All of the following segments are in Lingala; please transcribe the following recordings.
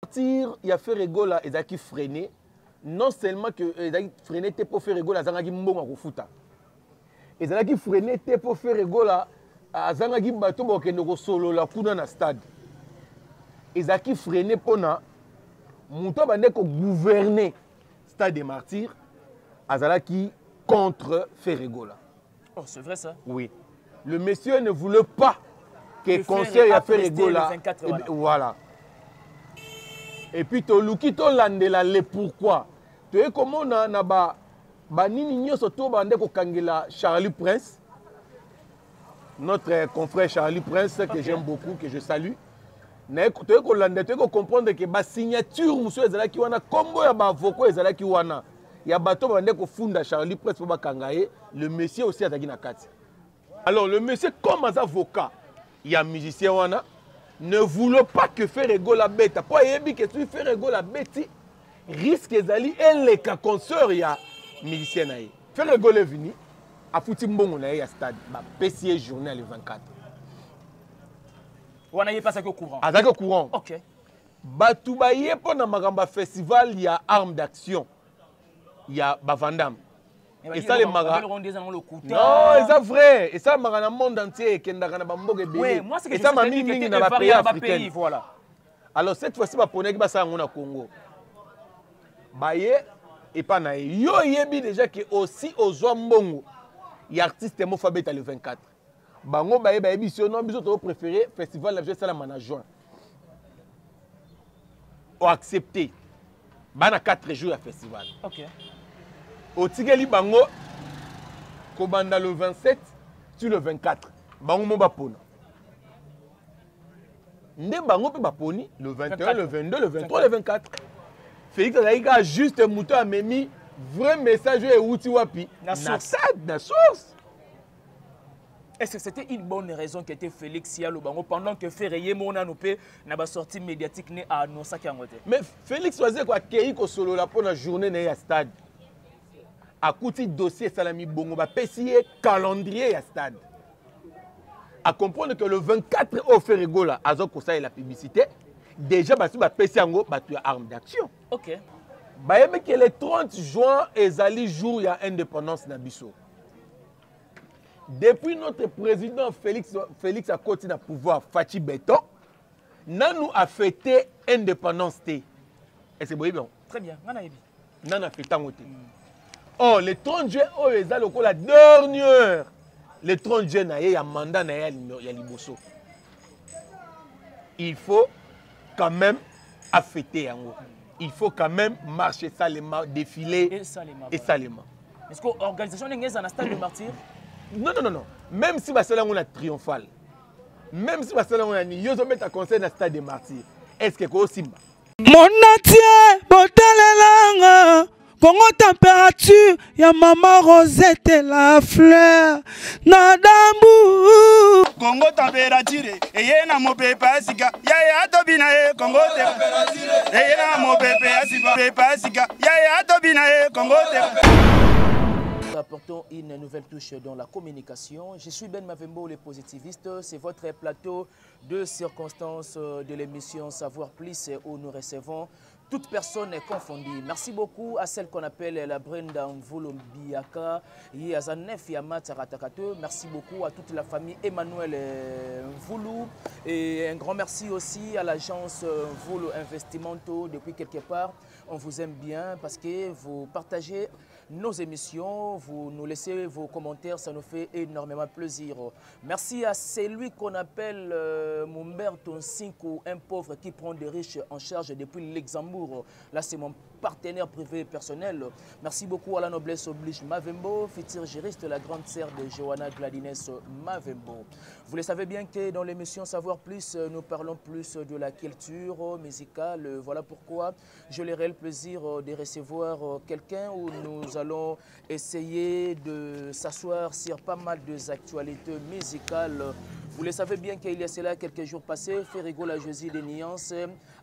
Martyr, il a fait rigola et qui freiné. Non seulement que il freiné pour faire rigola, Zangaki mbongo kofuta. Et Zangaki freiné pour faire rigola, Zangaki bato bokende ko solo la kuna na stade. Et Zaki freiné pona muto bande ko gouverner stade des Martyrs, Azalaki contre Ferregola. Oh, c'est vrai ça? Oui. Le monsieur ne voulait pas que le conseil a fait Ferregola. Voilà. Et puis, Toluki, Tolandela, le pourquoi. Tu sais comment on a nini nyoso to bande ko kangela Charlie Prince, notre confrère Charlie Prince, que j'aime beaucoup, que je salue. Tu sais comprendre que la signature, monsieur Ezalaki wana, combo ya ba avoko Ezalaki wana. Il y a bateau bande ko funda Charlie Prince pour bakangaye, le monsieur aussi a na kati. Alors le monsieur comme un avocat, il y a un musicien wana, ne voulait pas que Ferregola bête. Pour yebi que tu Ferregola bête, risque ezali et les cas consort il y a musicien naé. Ferregola est venu a fouti mbongo na ya stade, ba PCA journée le 24. On a pas ça au courant. Ah d'accord courant. OK. Batouba yé pendant magamba festival, il y a armes d'action. Il y a Bavandam. Et ça les magas. Non, c'est vrai. Et ça magas dans le monde entier qui n'a pas de oui, moi c'est que et ça m'a mis dans la pays africaine. Voilà. Alors cette fois-ci va poner que ça on a Congo. Baye et pas na yo yebi déjà que aussi aux Mbongo. Il y a artiste Mofabeta le 24. Bango baye baye biso non biso to préféré festival la ça la manager. Ont accepté. Bana 4 jours à festival. OK. Au Tigeli Bango, Kobanda le 27, sur le 24. Bango mo bapona. Nde Bango pe baponi le 21, le 22, le 23, le 24. Félix Alaïga juste un mouton à Memi, vrai message et outil wapi. Na source. Est-ce que c'était une bonne raison qui était Félix Yalo Bango pendant que Ferreye Mona Nopé n'a pas sorti médiatique né à annoncer qu'il y a un mais Félix Oazé quoi Keiko solo la pour la journée né à stade. A côté dossier Salami Bongo ba PCA calendrier à stade. À comprendre que le 24 au Ferregola Azoko ça et la publicité déjà ba si ba PCA ngo ba tu arme d'action. OK. Ba yeme que le 30 juin ezali jour ya indépendance na biso. Depuis notre président Félix a continué à pouvoir Fachi Beton, nous a fêté l'indépendance. Est-ce que vous voyez bien? Très bien. Nous a fêté. Oh, le 30 juin, oh, la dernière. Le 30 juin, il y a un mandat, il y a Liboso. Il faut quand même fêter. Il faut quand même marcher salement, défiler et salement. Est-ce que l'organisation est dans le stade de Martyr? Non. Même si Barcelone a triomphal, même si Barcelone a ni, ils ont mis à conseil dans le stade des Martyrs. Est-ce que c'est aussi bas? Mon atier, botelelanga, Congo température, ya maman Rosette et la fleur, nadambu. Congo température, et na mo pepa sika, ya tobina e Congo température, et na mo pepa sika, ya tobina e Congo température. Apportons une nouvelle touche dans la communication. Je suis Ben Mavembo, le positiviste. C'est votre plateau de circonstances de l'émission Savoir Plus où nous recevons toute personne confondue. Merci beaucoup à celle qu'on appelle la Brenda Mvolo-Biaka, Yazanef Yamat Ratakato. Merci beaucoup à toute la famille Emmanuel Mvolo. Et un grand merci aussi à l'agence Mvolo Investimento. Depuis quelque part, on vous aime bien parce que vous partagez nos émissions, vous nous laissez vos commentaires, ça nous fait énormément plaisir. Merci à celui qu'on appelle Mumberto Cinco, un pauvre qui prend des riches en charge depuis Luxembourg. Là, c'est mon partenaire privé personnel. Merci beaucoup à la noblesse oblige Mavembo, futur juriste, la grande sœur de Johanna Gladines Mavembo. Vous le savez bien que dans l'émission Savoir Plus, nous parlons plus de la culture musicale. Voilà pourquoi j'ai le réel plaisir de recevoir quelqu'un où nous allons essayer de s'asseoir sur pas mal d'actualités musicales. Vous le savez bien qu'il y a cela quelques jours passés, Ferregola Josie de Nuances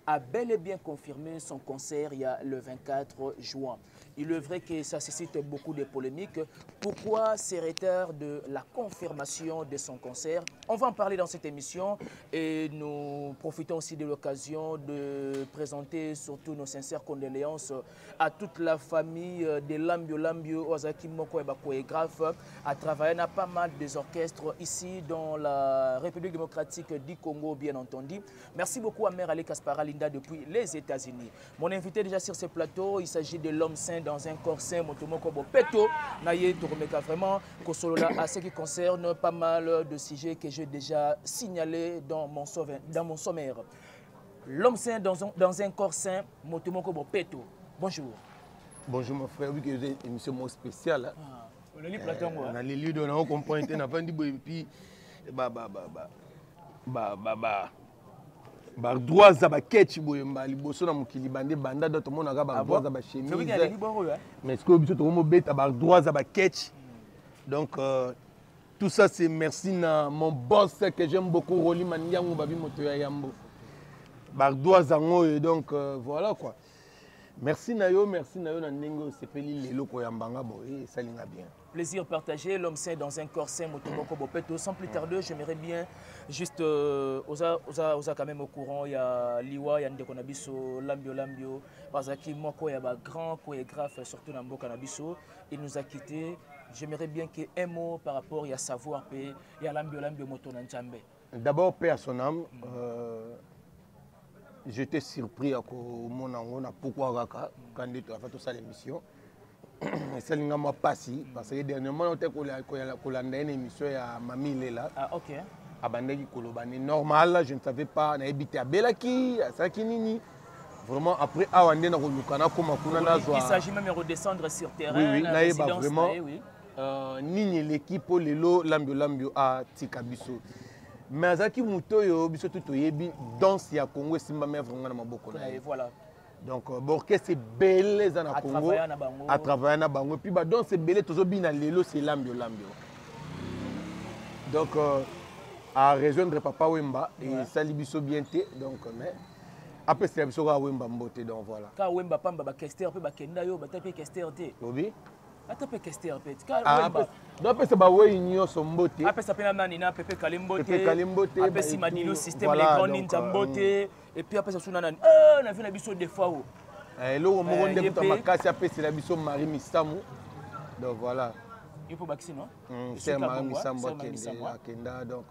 a bel et bien confirmé son concert il y a le 24 juin. Il est vrai que ça suscite beaucoup de polémiques. Pourquoi ces retards de la confirmation de son concert? On va en parler dans cette émission et nous profitons aussi de l'occasion de présenter surtout nos sincères condoléances à toute la famille de Lambio Lambio, Ozaki Moko et chorégraphe, à travailler dans pas mal des orchestres ici dans la République démocratique du Congo, bien entendu. Merci beaucoup à Mère Ali Kaspara Linda depuis les États-Unis. Mon invité déjà sur ce plateau, il s'agit de l'homme saint dans un corps saint, Motomoko Bopeto. Naye Toromeka, vraiment, Kosolola, à ce qui concerne pas mal de sujets que j'ai déjà signalés dans mon sommaire. L'homme saint dans un corps saint, Motomoko Bopeto. Bonjour. Bonjour mon frère, oui que j'ai une émission spéciale. On a lu plateau, moi. On a lu, on a compris, on a vendu, et puis, droit za ba ketch boyemba liboso na mokili bande banda d'autres monde na ba droit za ba chemise mais ce que biso to mo beta ba droit za ba ketch donc tout ça c'est merci na mon boss que j'aime beaucoup Roli Maniango babi moto ya Yambo ba droit za ngo donc voilà quoi merci na yo na ndenge sepeli lelo ko yambanga boye ça linga bien. Plaisir partagé, l'homme saint dans un corps saint, Motomoko Bopeto. Sans plus tarder, j'aimerais bien juste, osa quand même au courant, il y a Liwa, il y a Ndeko Nabiso, Lambio, Bazaki Moko, il y a un grand chorégraphe, surtout dans Mboka Nabiso. Il nous a quittés. J'aimerais bien qu'il y ait un mot par rapport à savoir, il y a Lambio Moto Nanjambe. D'abord, paix à son âme. J'étais surpris à mon angon, pourquoi Raka, quand il a fait toute l'émission. C'est ce qui passé parce que dernièrement, on a une émission à Mami Lela. Ah, ok. À Bandegi Kolobane. Normal, je ne savais pas. On a habité à Belaki, à Sakinini. Vraiment, après, il s'agit même de redescendre sur terrain. Oui, là, il y a vraiment. Nini l'équipe, Lelo, Lambio à Tikabiso. Mais Azaki Moutoyo, Biso Tutoyebi, danse ya Congo, Simba Mère vraiment dans ma boko. Voilà. Donc, l'orchestre est belé dans le Congo, à travailler dans Bango. Puis, donc, c'est belé, tout bien Lelo, c'est Lambio. Donc, à rejoindre Papa Wemba, et ça libiso bien té. Donc, mais après, c'est libiso à Wemba Mbote. Donc, voilà. Quand Wemba Pamba, Kester, Kenda, Kester, oui. Atape Kester, donc, après, c'est Wemba son Mbote. Après, ça peut Nanina, Pepe Kalimbote. Après, Simadilo, système, les grands ninja Mbote. Et puis après, ça on a vu la biso des fois. Là, on après, c'est la biso Marie Missamou. Donc voilà. Il faut vacciner, non? C'est Marie Missamou Kenda. Donc,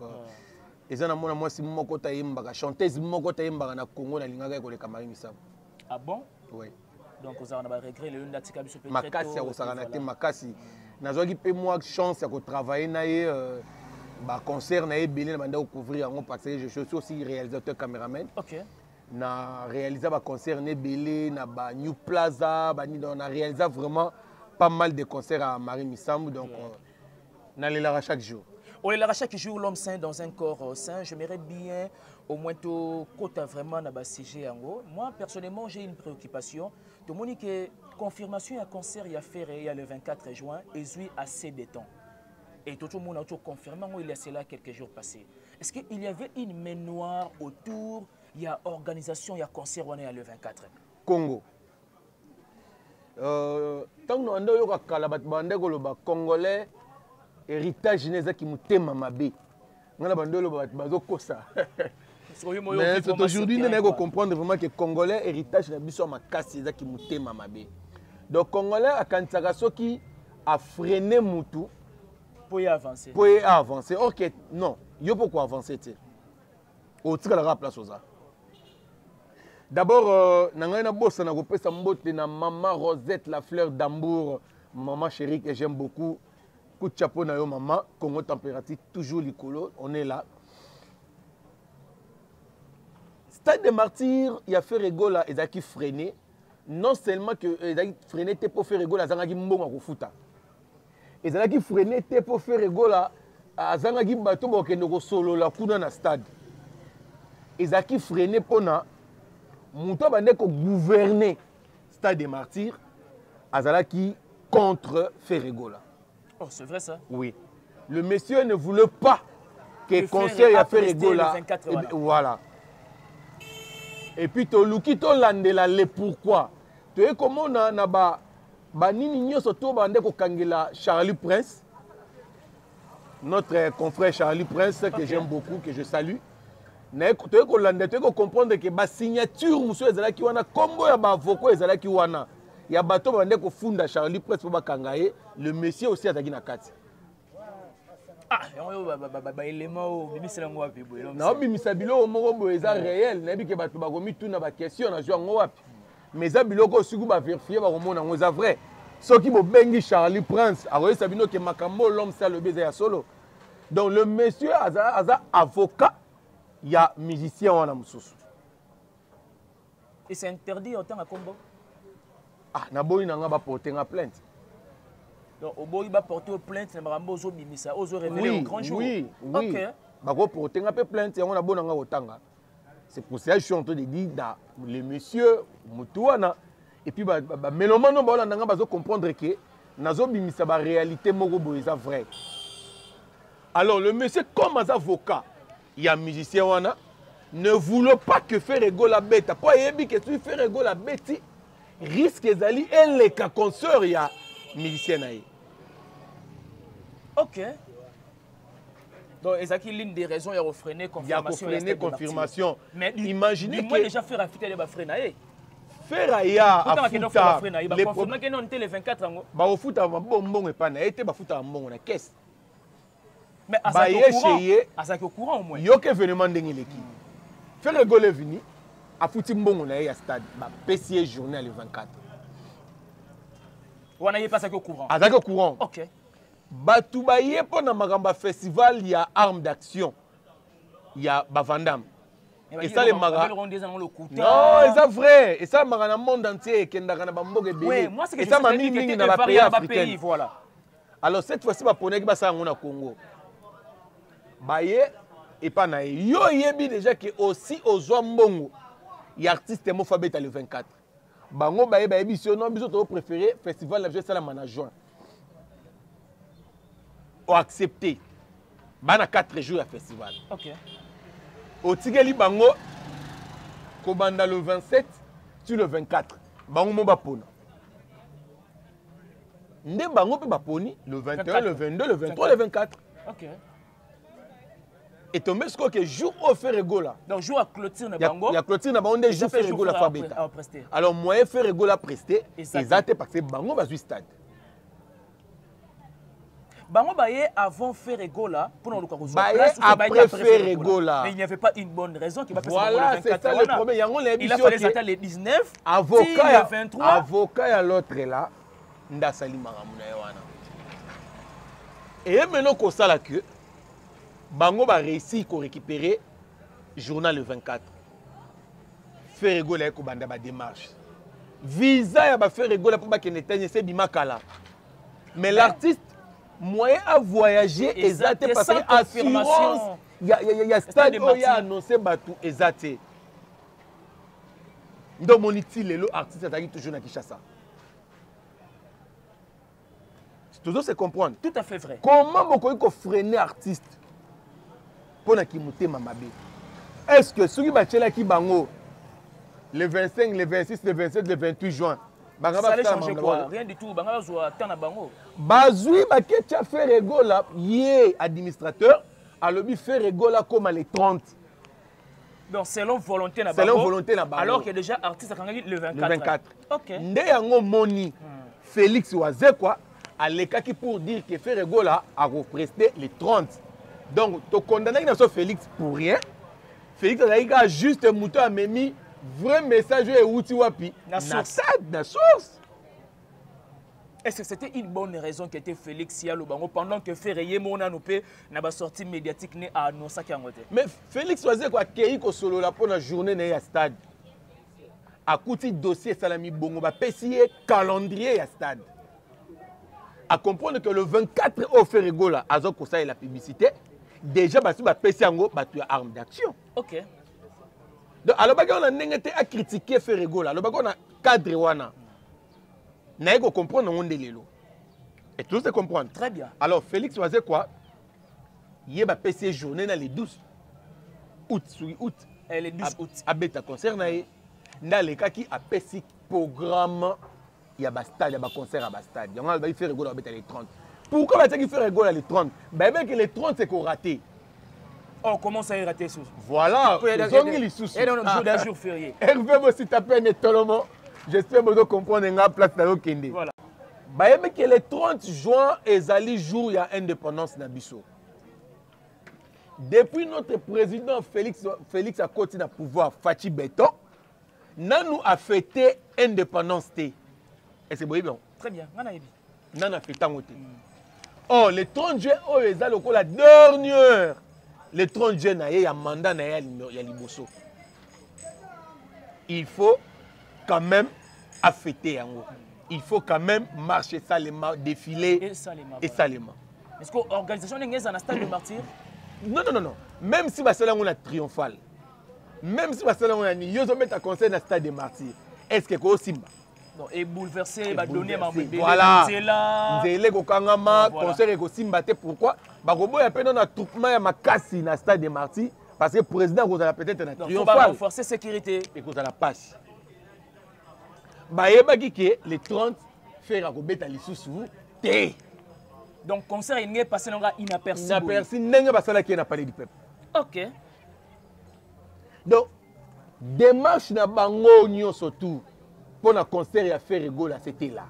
et ça, moi, si mon côté est chanteuse, mon côté est na Congo, na linga ko Marie Missamou. Ah bon? Oui. Donc, on a regret le ndatika biso peut-être. Makasi, on a été Makasi. Nazoki pe moi chance à travailler na concert na belé na couvrir parce que je suis aussi réalisateur caméraman. OK. Na réalisé ba concert na belé na ba New Plaza, on a réalisé vraiment pas mal de concerts à Marie Missamou donc on allait chaque jour. On est chaque jour l'homme saint dans un corps saint. J'aimerais bien au moins tout côté vraiment na ba sujet en moi personnellement j'ai une préoccupation. Tout le monde que confirmation à concert il y a fait il y a le 24 juin et suis assez de temps. Et tout le monde a confirmé qu'il y a cela quelques jours passés. Est-ce qu'il y avait une main noire autour? Il y a organisation, il y a concert, on est à le 24. Congo. Tant que nous avons un Congolais, héritage qui nous thème mabé. Nous avons mais c'est aujourd'hui nous devons comprendre vraiment que Congolais, héritage qui nous thème mabé. Donc Congolais, à Kansagaso qui a freiné Moutou. Pour y avancer. Pour y avancer. Ok, non. Yo pourquoi avancer? Au tir la place aux arts. D'abord, nangana bossa na kopesa mbote na maman Rosette la fleur d'Ambour, maman chérie que j'aime beaucoup. Coup de chapeau na yo maman, Congo température toujours likolo, on est là. Stade des Martyrs, il y a fait rigola et qui freiné. Non seulement que il freiné pour faire rigola, zangaki mbongo kofuta. Ezalaki freiné te pour faire rigola azangaki bato bokende ko solo la kuna na stade. Ezalaki freiné pona muto bande ko gouverner stade des Martyrs azalaki contre Ferregola. Oh, c'est vrai ça? Oui. Le monsieur ne voulait pas que conseil à Ferregola. Voilà. Et puis to luki to landela le pourquoi. Tu es comment na ba banini nyonso to bande kokangela Charlie Prince, notre confrère Charlie Prince, que j'aime beaucoup, que je salue. Tu veux comprendre que la signature muso ezalaki wana kombo ya bavoko ezalaki wana ya bato bande ko funda Charlie Prince pour bakangaye le monsieur aussi azaki na kati. Ah, ba élément bimisela ngo wapi boye. Na bimisa bilo moko boye eza réel, na bi ke bato bakomi tuna ba question na jo ngo wapi. Mais za biloko suku ba vérifier ba komona ngo eza vrai. Soki bo bengi Charlie Prince, aroye sabino ke makambo l'homme ça le baiser ya solo. Donc le monsieur aza avocat. Il y a musicien wana mususu. Et c'est interdit autant à combo. Ah, na boyi nanga ba porter nga plainte. Donc au boyi ba porter plainte na makambo zo bimisa, ozo révéler au grand jour. Oui. OK. Ba ko porter nga pe plainte yango na bonanga otanga. C'est pour ça que je suis en train de dire da les messieurs mutuana et puis ba mélomano ba la nanga bazo comprendre que nazo bimisa ba réalité moko boyi ça vrai. Alors le monsieur comme as avocat il y a un musicien wana ne voulons pas que Ferrego la bête. Pour yebi que tu Ferrego la bête risque ezali et les cas consort il y a musicien naï. OK. Donc ezaki l'une des raisons il y a refréné confirmation. Il y a refréné confirmation. Mais imaginez que déjà faire affiter les bafré naï. Feraya a futa les confirmer que non le 24 ans. Ba au futa bonbon et pas na été ba futa bonbon na caisse. Mais à au courant au moins. Il y a un événement d'Engeleki. Faire le goal est venu. À foutre bon on a stade. PCA journée le 24. On n'a pas ça au courant. À ça au courant. OK. Batoubaye pendant Magamba festival il y a armes d'action. Il y a Bavandam. Et ça les magas. Non, c'est vrai. Et ça magas dans le monde entier qui n'a pas bambogue belé. Oui, moi c'est que et ça m'a mis dans la pays voilà. Alors cette fois-ci ba poneki ba ça en Congo. Baye et pas na yo yebi déjà que aussi aux mbongo y artiste mo fabeta le 24 bango baye biso non biso to préféré festival la jeunesse la manager o accepté bana 4 jours à festival. OK. O tigeli bango ko banda le 27 sur le 24 bango mo ba pona nde bango pe ba poni le 21 le 22 le 23 le 24. OK. Et tombé ce que jour au Ferrego là. Donc jour à clôture na bango. Il y a clôture na bango des jours Ferrego la fabeta. Alors moyen Ferrego la presté exact parce que bango va sur stade. Bango baye avant Ferrego là pour nous ko baye après Ferrego là. Mais il n'y avait pas une bonne raison qui va faire ça. Voilà, c'est ça le problème. Yango il a fallu attendre les 19 avocat le 23 avocat à l'autre là nda sali maramuna wana. Et maintenant ko sala que bango va réussir à récupérer journal le 24. Ferrego là ko banda ba démarche. Visa ya ba Ferrego là pour ba kenetanye c'est bimakala. Mais l'artiste moyen à voyager exact parce que assurance il y a stade où il y a annoncé batou exact. Donc mon utile le artiste est toujours na Kinshasa. Toujours se comprendre. Tout à fait vrai. Comment beaucoup ko freiner artiste pour na kimute mamabe. Est-ce que ceux qui batela ki bango le 25, le 26, le 27, le 28 juin ça allait changer quoi? Rien du tout. Banga zo tana bango. Bazui baketia Ferrego là, yé administrateur, a lobby Ferrego là comme les 30. Donc selon volonté na bango. Selon volonté na bango. Alors que déjà artiste a kangaki le 24. Le 24. OK. Nde yango moni Félix Oazé quoi, a lekaki pour dire que Ferrego là a represté les 30. Donc to condamné na so Félix pour rien. Félix a juste mouton a memi vrai message et outil wapi na source. Est-ce que c'était une bonne raison que était Félix Yalo bango pendant que Ferreye mona nopé na ba sortie médiatique né à annoncer ki ngote? Mais Félix Oazé quoi kei ko solo la pour la journée na ya stade. A kouti dossier salami bongo ba pesier calendrier ya stade. À comprendre que le 24 au Ferrego là azo ko ça et la publicité déjà ba su ba pesier ngo ba tu arme d'action. OK. Donc, alors, on a n'engagé à critiquer Ferrego là. Alors, on a cadre wana. N'a pas comprendre on est l'élo. Et tout se comprendre. Très bien. Alors, Félix Oazé quoi? Il va passer journée dans les 12 août, août. Les 12 août. À bêta concert na dans les cas qui a passé programme il y a des stades, il y a des concerts à des stades. Il y a des rigoler les 30. Pourquoi il fait rigoler les 30? Ben que les 30 c'est qu'on raté. Oh, comment ça est raté sous? Voilà, ils ont mis les sous. Et dans le jour d'un jour férié. Hervé, si tu as peine et tellement, j'espère que vous comprenez la place dans le Kende. Voilà. Ben que les 30 juin, ils allaient jour il y a indépendance Nabiso. Depuis notre président Félix a continué à pouvoir Fachi Beton, nous a fêté l'indépendance. Et c'est bon. Très bien. Nous a fêté en oh, le 30 juin, oh, ils allaient la dernière. Le 30 juin, il y a un mandat, il y a Liboso. Il faut quand même fêter. Il faut quand même marcher salement, défiler et salement. Est-ce que l'organisation n'est pas dans le stade de martyr? Non. Même si Barcelone on a triomphal, même si Barcelone on a ni, ils ont mis à conseil dans le stade des martyrs. Est-ce que c'est Simba? Non, et bouleversé, va donner ma bébé. Voilà. Nzele kokangama, conseil et Simba. Pourquoi? Barobo y a peine un attroupement à Makassi dans le stade des martyrs parce que le président vous a peut-être un triomphal. Il faut renforcer la sécurité. Et vous a la passe. Bah y que les 30 faire à Robert Alissousou. Donc, le concert est passé inaperçu. Inaperçu, n'est pas ça qui n'a parlé du peuple. Ok. Donc, démarche na bango nyo surtout pour le concert et faire rigoler, c'était là.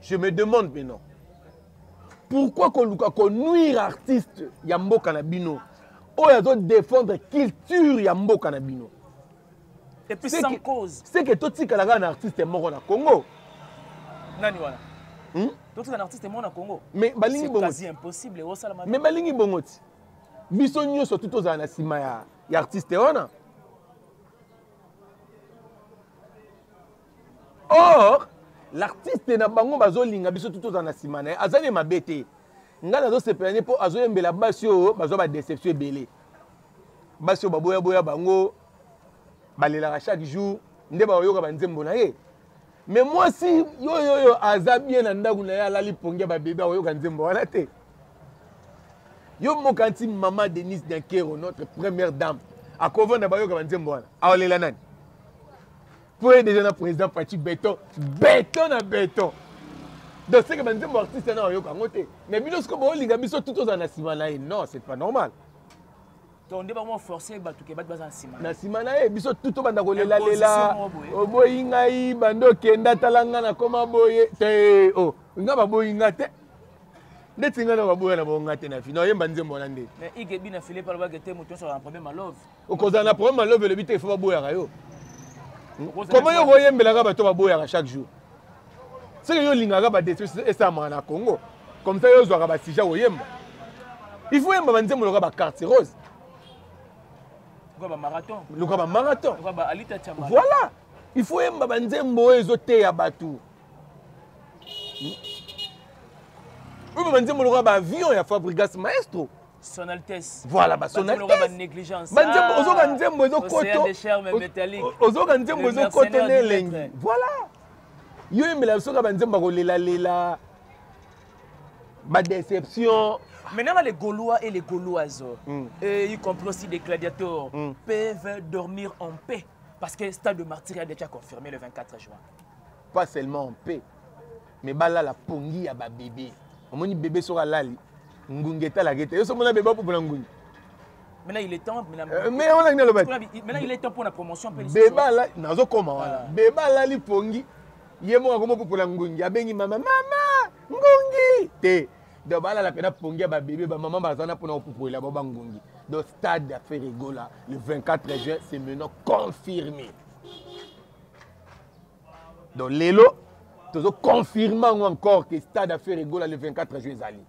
Je me demande maintenant, pourquoi qu'on nuire artiste Yambo Kanabino, ou ils doivent défendre la culture Yambo Kanabino. Et puis sans cause. C'est que tout ce qui est un artiste est mort au Congo. Nani wana. Tout un artiste est mort au Congo. Mais c'est quasi impossible. Mais balingi bongoti. Biso nyonso tout aux anasima ya artiste wana. Or, l'artiste na bango bazolinga biso tout aux anasima na azali mabete. Ngana zo sepelani po azoyembela basio bazo ba déception belé. Basio baboya boya bango balela chaque jour nde ba yoka banzembo na ye. Mais moi si yo azabi na ndaku na ya lali pongia ba bébé yoka nzembo wana te. Yo mokanti maman Denise Dankero, notre première dame, à Kovo na ba yoka banzembo wana. Aolela nani? Pour déjà na président Fachi Beton, béton na béton. Donc c'est que banzembo artiste na yoka ngote. Mais bino sko bo linga biso tout aux anasima na non, c'est pas normal. Donc, on va forcer les gens na sima na biso tuto banda kolela lela oboyi ngai bando kenda talanga na koma boye te oh nga baboyi ngate ndeti nga na baboya na bonga te na fino yemba nzembo na nde mais igebi na Philippe alba gete muto sur un problème à love okoza na problème à love le bité faut baboya yo comment yo boyembela ka bato baboya chaque jour c'est que yo linga ka ba détruire ça na Congo comme ça yo zo ka ba sija oyemba il faut yemba nzembo lo ka ba carte rose. Marathon. Marathon. Voilà. Il faut que banzembo ezote ya batu. Banzembo loka ba avion ya Fabrigas Maestro. Son Altesse. Voilà, son Altesse. Banzembo loka négligence. Banzembo ozoka nzembo ezokoto. Océan de charme métallique. Ozoka nzembo ezokoto nelengi. Voilà. Yo yemela soka banzembo kolela lela. Ba déception. Maintenant, les Gaulois et les Gauloises, y compris aussi des gladiateurs, peuvent dormir en paix. Parce que le stade de martyr a déjà confirmé le 24 juin. Pas seulement en paix, mais là, la pongi à bébé. On dit bébé sur la lali. Ngungeta la guette. Yo bébé pour la ngungi. Maintenant, il est temps. Mais on a le maintenant, il est temps pour la promotion. Bébé là, nazo comment voilà. Bébé là, li pongi. Yemo comme pour la ngungi. Abengi maman, ngungi. Te. Donc là la pena pongia ba bébé ba maman bazana pour na pour la baba ngungi. Donc stade d'affaires rigola le 24 juin c'est maintenant confirmé. Donc lelo toujours confirmant encore que stade d'affaires rigola le 24 juin zali.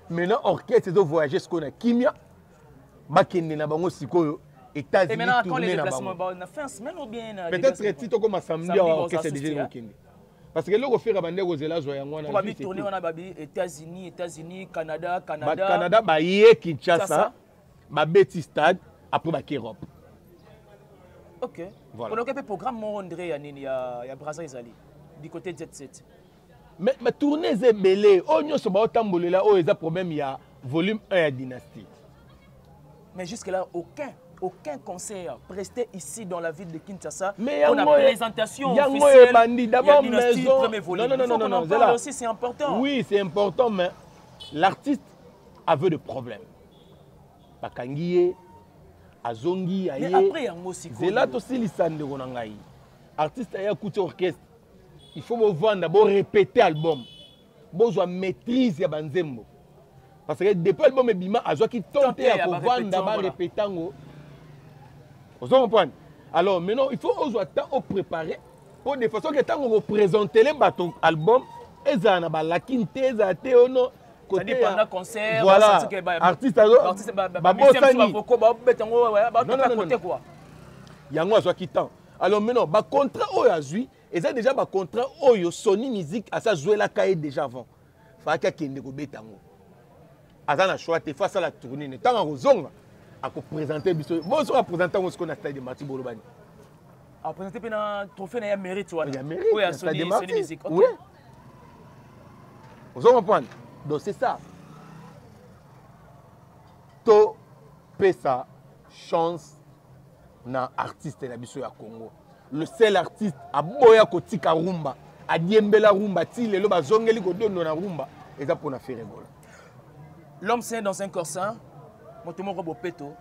Maintenant orchestre zo voyager ce qu'on a Kimia ba kende na bango sikoyo États-Unis. Et maintenant quand les déplacements on a fait une semaine ou bien peut-être petit comme samedi orchestre déjà Kende. Parce que là, on fait un peu de tourner aux États-Unis, Canada. Canada, Kinshasa, Betty Stade, après Europe. Ok. Voilà. On a un programme André, il y a Brazzaville, du côté de Jet Set. Mais ma tournée est belle. On y a un problème, il y a volume 1 à Dynastie. Mais jusque-là, aucun aucun concert presté ici dans la ville de Kinshasa. Mais pour la présentation officielle. D'abord, maison. Non, aussi, c'est important. Oui, c'est important, mais l'artiste avait des problèmes. Bakangiye, Azongi, Aye. Mais après, il y a aussi. C'est là aussi l'Issande Ronangaï. Artiste a écouté orchestre. Il faut me vendre d'abord répéter l'album. Besoin maîtrise ya banzembo. Parce que depuis l'album est bima, Azo qui tente à vendre d'abord répéter. Vous comprenez? Alors maintenant, il faut aux temps préparer pour de façon que tant on présente les bâtons album, et ça n'a pas la quinte, ça te ono. Côté pendant concert, voilà. Artiste alors. Yango Azo qui tente. Alors maintenant, le contrat Oyazui, et ça déjà le contrat Oyo Sony Music à ça jouer la cahier déjà avant. Faut qu'il y ait des bétango. Azana choix te face à la tournée. Ne tant en zonga à présenter biso. Bon, on va présenter ce qu'on a stade de Marty Bolobani. À présenter pendant trophée na mérite toi. Il y a mérite. Oui, à Sony Music. Oui. Vous comprenez? Donc c'est ça. To pesa chance na artiste na biso ya Congo. Le seul artiste a boya kotika rumba, a diembela rumba ti lelo bazongeli ko dono na rumba et ça pour na faire rigoler. L'homme sain dans un corps sain, Motomo Robo Peto.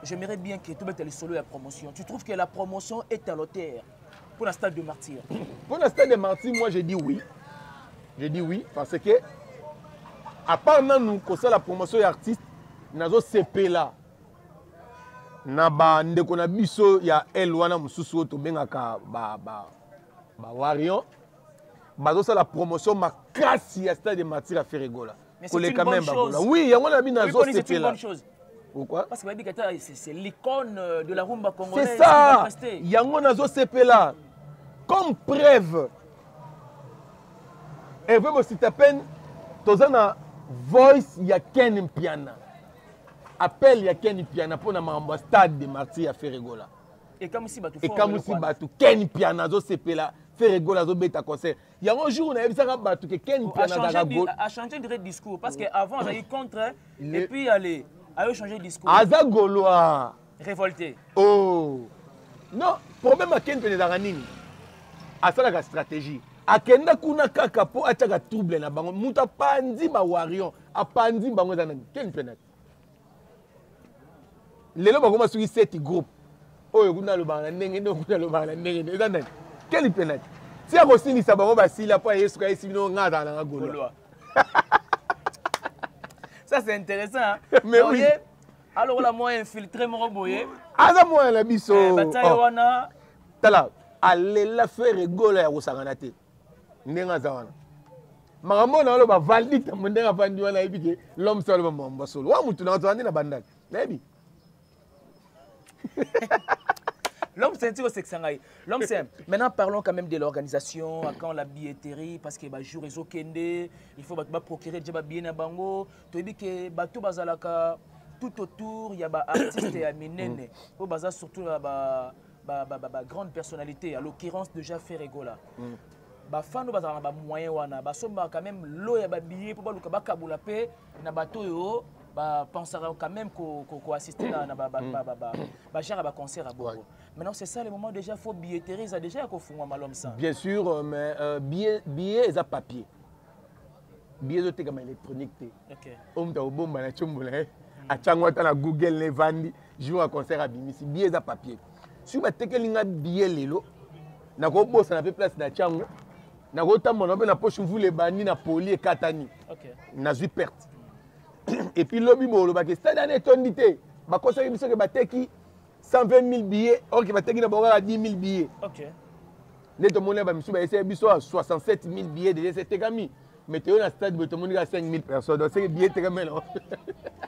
J'aimerais bien que tu mettes le solo et la promotion. Tu trouves que la promotion est à l'auteur pour la stade de martyr? Pour la stade de martyr, moi je dis oui. Je dis oui parce que à part nous que la promotion artiste, nazo CP là. Na ba ndeko na biso ya elwana mususu to bengaka ba warion bazo ça la promotion makasi ya stade de martyr à Ferregola. Mais c'est une bonne chose. Oui, yango na bina zo c'est une bonne chose. Pourquoi? Parce que c'est l'icône de la rumba congolaise. C'est ça. Yango na zo CP là. Comme preuve. Et vous si t'appelles tozana voice ya Ken Piana. Appel ya Ken Piana pour na stade de Martyr à Ferregola. Et comme si batu Ken Piana zo sepela Ferregola zo beta concert. Il y a un jour on a vu ça batu que Ken Piana a changé de discours parce que avant il a eu contre et puis allez a changé de discours. Aza Goloa révolté. Oh. Non, problème à Ken Piana dans nini. A ça la stratégie. Akenda kuna kaka po ataka trouble na bango muta pandi ba warion a pandi bango za Ken Piana. Lelo bakoma suki set groupe oyo kuna lobanga ndenge ndo kuna lobanga ndenge ezana quel penalty si akosilisa bango basila po yesu ka esi bino ngata na ngolo. Ça c'est intéressant hein? Mais oui. Alors la moi infiltré mon boye aza moi na biso bataille wana tala alela Ferregola ya kosangana te ndenge aza wana makambo na lo ba valdi tambo ndenge afandi wana ebike l'homme seul ba mamba solo wa mutu na tsandi na bandali nayebi. L'homme c'est l'homme c'est. Maintenant parlons quand même de l'organisation, quand la billetterie parce que jour réseau kende, il faut procurer déjà bien na bango, to dit que bato bazalaka tout autour, il y a ba artistes et minene, au bazar surtout ba grande personnalité, à l'occurrence déjà Ferregola. Ba fano bazala ba moyen wana, ba somba quand même lo ya ba billet pour ba luka ba kabula pe na bato yo. Pensera quand même qu'on assister à un concert à Bobo. Maintenant, c'est ça le moment déjà, il faut billetterie, ça déjà qu'on fait un ça. Bien sûr, mais billet, c'est papier. Billet, c'est comme électronique. Ok. On t'a au bon, on a chumboulé. À Tchangouata, la Google, les vendis, joue un concert à Bimisi. Billet, c'est papier. Si vous avez un billet, lelo, na ko boss na place na Tchangou, na ko tambo na na poche vous les bandi na poli et katani. Ok. Na zui perte. Et puis lobby bolo ba que cette année tondité ba conseiller biso que bateki 120 000 billets or que bateki na bora 10 000 billets. OK. Neto mona ba misu ba essayer biso 67 000 billets déjà c'était gami. Mais tu es dans stade beto mona 5 000 personnes donc c'est billets te gamel.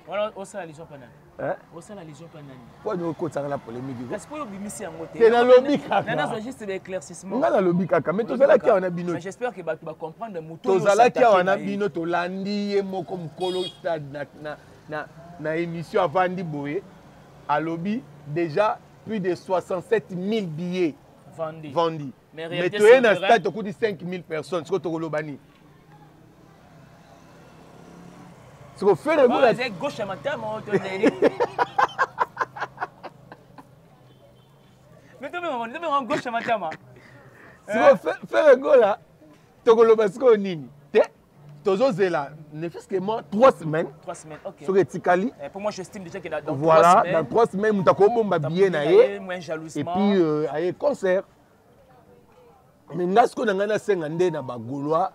Voilà au ça la lision panani. Hein? Au ça la lision panani. Pourquoi nous ko ça la polémique? Est-ce que bimisi en côté? C'est dans lobby kaka. Nana soit juste l'éclaircissement. On a la lobby kaka mais to zala ki on a bino. Mais j'espère que tu vas comprendre muto. To zala ki on a bino to landi e moko mkolo stade na émission avant di boye à lobby déjà plus de 67 000 billets vendus. Mais tu es dans stade to coûte 5 000 personnes ce que to lobani. Ce qu'on fait la gauche à matin Mais tu es en gauche à Matama. Si vous faites rigola, tu as dit que nini. Tozozela, ne fût-ce que moi 3 semaines. 3 semaines, ok. Sur Etikali. Pour moi, j'estime déjà que dans 3 voilà, semaines. dans 3 semaines, nous avons bien naé. Et puis, il concert. Mais nous avons un 50 na Gaulois,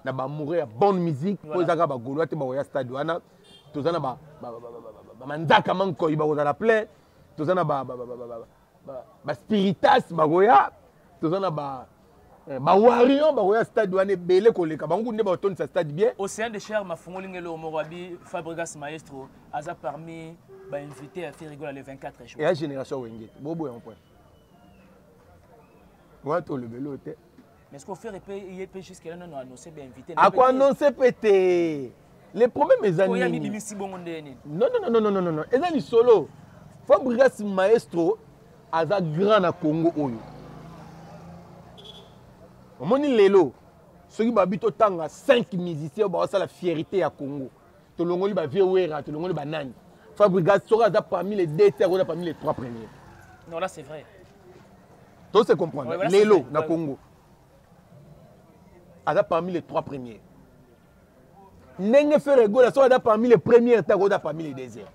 na Mourir, bonne musique. Pour les Gaulois, tu vas au stade. Tu as un mandaka manko, il va la plein. Tu as un spiritas, tu as un Warion, bah stade douane belé koleka bangu ne ba ton sa stade bien. Océan de Cher mafungolingelo Morabi Fabregas Maestro aza parmi ba invité à faire rigoler le 24 juin. Et la génération Wengete bobo un point. Ouais to le vélo té. Mais est-ce qu'on fait il peut jusqu'à là non annoncer bien invité. À quoi annoncer pété. Les problèmes est années. Non. Et là solo. Fabregas Maestro aza grand na Congo oyo. Moni lelo, ceux qui habitent autant à 5 musiciens, c'est la fierté à Congo. Tout le monde va viewer, tout le monde va nani. Fabregas sera parmi les 2 terres, parmi les 3 premiers. Non, là c'est vrai. Tout se comprendre. Ouais, Lelo, na Congo. Ada parmi les 3 premiers. Nenge Ferrego, la sera parmi les premiers, terres, parmi les déserts.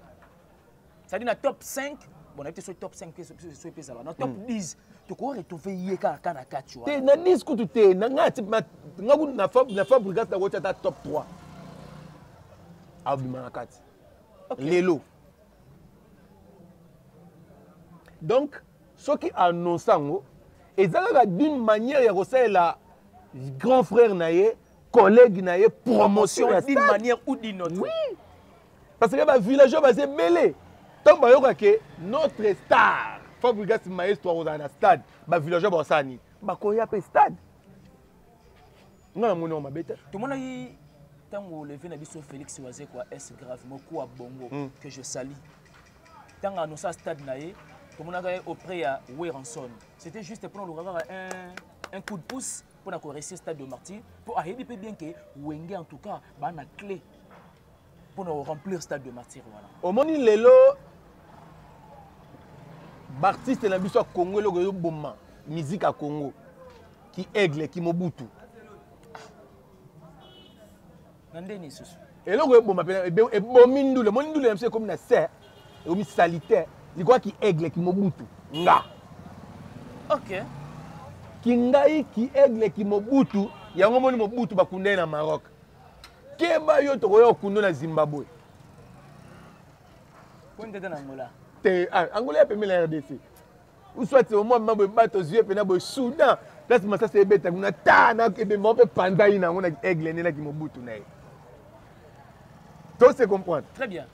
Ça dit, dans top 5, bon, on était sur le top 5, dans le top 10. Tu crois retrouver Yeka Kana Katua. Tu na disque tu te na Fabregas na wota top 3. Abima nakati. Lelo. Donc ce qui annonce ngo ezalaka d'une manière ya kosala grand frère naye, collègue naye promotion d'une manière ou d'une autre. Oui. Parce que les villageois basé mêlé. Tant bayoka que notre star Fabregas Maestro dans le stade, les villageois basani, bakoya pe stade. Non mon nom mabete. Tout le monde a eu tant où le vin abisso Félix Oazé quoi est grave beaucoup à Bongo que je salue. Tant annoncé à stade naé, tout le monde a auprès à Weranson. C'était juste pour nous avoir un coup de pouce pour nous réussir stade de Martyr pour arriver bien que Wenge en tout cas ba na clé pour nous remplir stade de Martyr voilà. Au moni lelo Bartiste na biso Congo le goyo bomma musique à Congo qui aigle qui Mobutu. Nandeni susu. Et le goyo bomma e bomindu le monindu le MC comme na serre et omi salitaire, il quoi qui aigle qui Mobutu. Nga. OK. Kingai qui aigle qui Mobutu, yango moni Mobutu bakundé na Maroc. Keba yo to goyo kundo na Zimbabwe. Point de Angola. Angola peut la RDC. Ou soit au moins membre bateau yeux pena bo Soudan. Là ça c'est bête na ta na ke be mo pe panda ina ngona aigle na ki Mobutu na. Tout se comprendre. Très bien.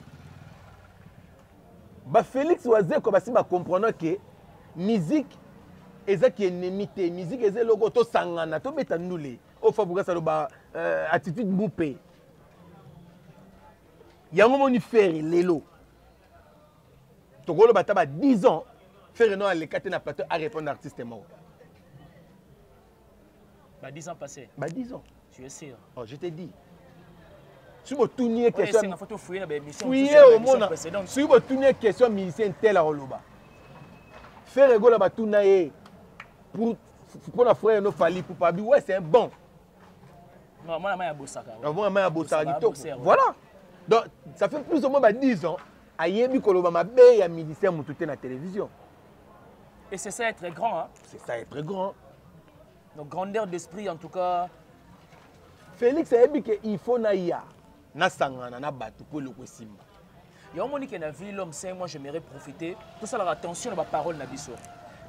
Ba Félix Oazé ko basi ba comprendre que musique eza ki enemité, musique eza logo to sangana to beta ndule. O Fabregas lo ba attitude boupé. Yango moni faire lelo. Togolo bataba 10 ans, faire non à l'écart na plateau à répondre artiste mort. Bah 10 ans passés. Bah 10 ans. Tu es sûr. Oh, je t'ai dit. Si vous tournez question, c'est une photo fouillée dans l'émission. Fouillée au monde. Si vous tournez question musicien tel à Oloba. Faire ego la batuna e pour la frère no fali pour pas ouais c'est un bon. Non, moi la main à Bosaka. Moi la main à Bosaka. Voilà. Donc ça fait plus ou moins 10 ans. Ayebi koloba mabe ya musicien mututé na télévision. Et c'est ça être grand hein. C'est ça être grand. Donc grandeur d'esprit en tout cas. Félix ayebi que il faut na ya na sangana na batu pour le kosimba. Il y a un moment qui a vu l'homme saint, moi j'aimerais profiter. Tout ça, la attention à ma parole na biso.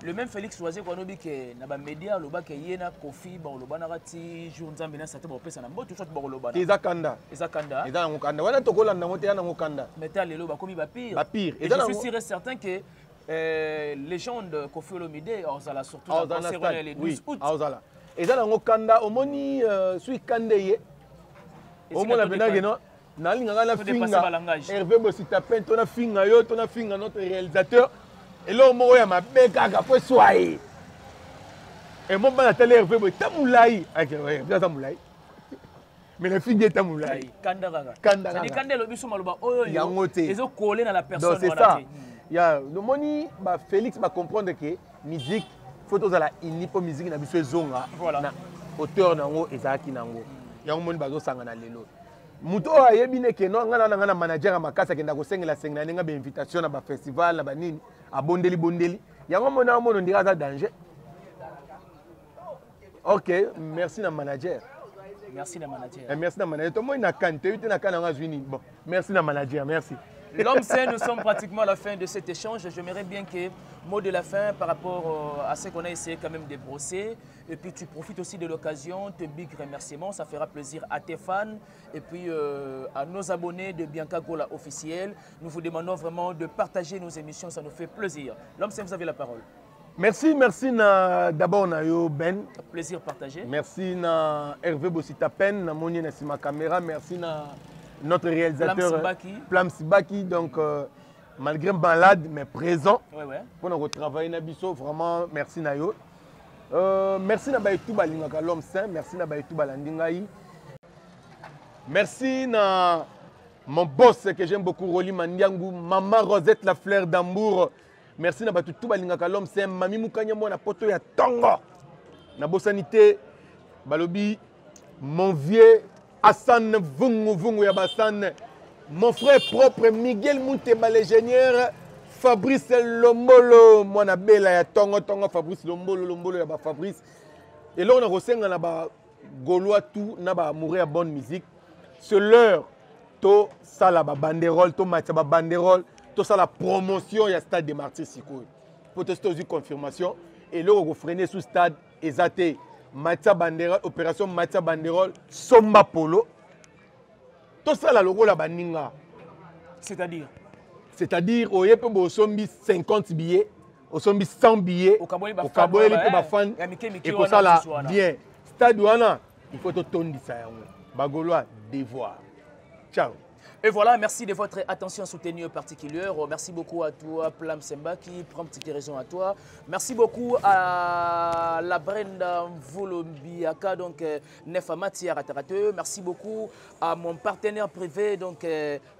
Le même Félix Oazé qu'on a dit que na ba média le bas que yena Kofi ba le bana rati jour nzambe na sate ba pesa na mboto tout ba le bana. Ezakanda. Ezakanda. Eza ngokanda. Wana tokola na ngote yana ngokanda. Meta lelo ba komi ba pire. Ba pire. Et je suis sûr et certain que légende Kofi Olomide Ozala surtout dans concert les 12 août. Ozala. Eza ngokanda omoni sui kandeye. Omona benage no. Nalinga na finga. Hervé Bosita Pen tona finga yo tona finga notre réalisateur. Et là, on a ma belle gaga pour soyer. Et mon ban a télé Hervé Bosita Moulaï. Mais la fille est Moulaï. Kandaraga. Kandaraga. C'est Kandé le biso maluba oyo. Yangote. Ils ont collé dans la personne. Donc c'est ça. Il y a le moni Félix va comprendre que musique faut tous la ini pour musique na biso zonga voilà na auteur nango ezaki nango yango moni bazo sanga na lelo muto ayebi ne ke no ngana na manager makasa kenda ko sengela ninga be invitation na ba festival na ba nini abondeli yango mona mono ndira za danger. OK, merci na manager. Merci na manager. Merci na manager. Tout le monde na kante, tu na kana zwini. Bon, merci na manager, merci. L'homme sait, nous sommes pratiquement à la fin de cet échange. J'aimerais bien que, mot de la fin par rapport à ce qu'on a essayé quand même de brosser. Et puis tu profites aussi de l'occasion, te big remerciements, ça fera plaisir à tes fans et puis à nos abonnés de Bianca Gola officiel. Nous vous demandons vraiment de partager nos émissions, ça nous fait plaisir. L'homme sait, vous avez la parole. Merci d'abord na yo Ben. Plaisir partagé. Merci na Hervé Bossitapen, na moni na sima caméra, merci na notre réalisateur Plam Sibaki, donc malgré malade mais présent pour nous travailler na biso, vraiment merci na yo. Merci na Baitou Balingaka l'homme saint, merci na Baitou Balandingai. Merci na mon boss que j'aime beaucoup, Roli Mandiangou, Maman Rosette la fleur d'amour. Merci na Baitou Balingaka l'homme saint, Mami Moukanya na poto ya tongo. Na bosanité Balobi, mon vieux Hassan Vungu Yabasan, mon frère propre Miguel Mouteba l'ingénieur, Fabrice Lombolo, moi na bela ya tongo Fabrice Lombolo ya ba Fabrice. Et là on a resenga na ba Gaulois tout na ba mourir bonne musique. C'est l'heure to sala ba banderole, to matcha ba banderole, to sala promotion ya stade de Martyrs Sikoy. Pour tester aussi confirmation et là on freiner sous stade Ezate. Matia Banderole, opération Matia Banderole, Somba Polo. Tout ça, la logo la baninga. C'est-à-dire? C'est-à-dire, au Yépe, au sombi 50 billets, au sombi 100 billets, au Kaboye, les fans, et pour ça, là, bien. Stade Douana, il faut tout tourner ça. Bagolois, devoir. Ciao. Et voilà, merci de votre attention soutenue particulière. Merci beaucoup à toi, Plam Semba, qui prend petite raison à toi. Merci beaucoup à la Brenda Volombiaka, donc Nefamati Aratarate. Merci beaucoup à mon partenaire privé, donc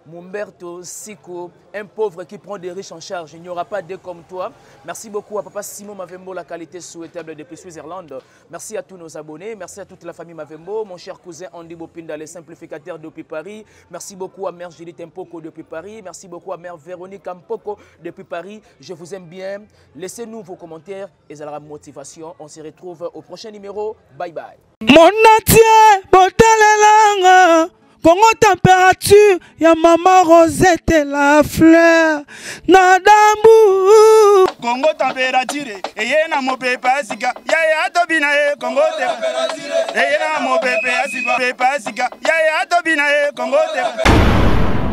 Mumberto Siko, un pauvre qui prend des riches en charge. Il n'y aura pas deux comme toi. Merci beaucoup à Papa Simon Mavembo, la qualité souhaitable depuis Switzerland. Merci à tous nos abonnés. Merci à toute la famille Mavembo. Mon cher cousin Andy Bopinda, les simplificateurs depuis Paris. Merci beaucoup à Mère Judith Mpoko depuis Paris. Merci beaucoup à Mère Véronique Mpoko depuis Paris. Je vous aime bien. Laissez-nous vos commentaires et ça aura motivation. On se retrouve au prochain numéro. Bye bye. Mon atier, botalelanga. Congo température, ya Maman Rosette la fleur. Nadambu. Congo température, eye na mopepa asika. Ya tobina Congo température. Eye na mopepa asika. Ya tobina Congo température.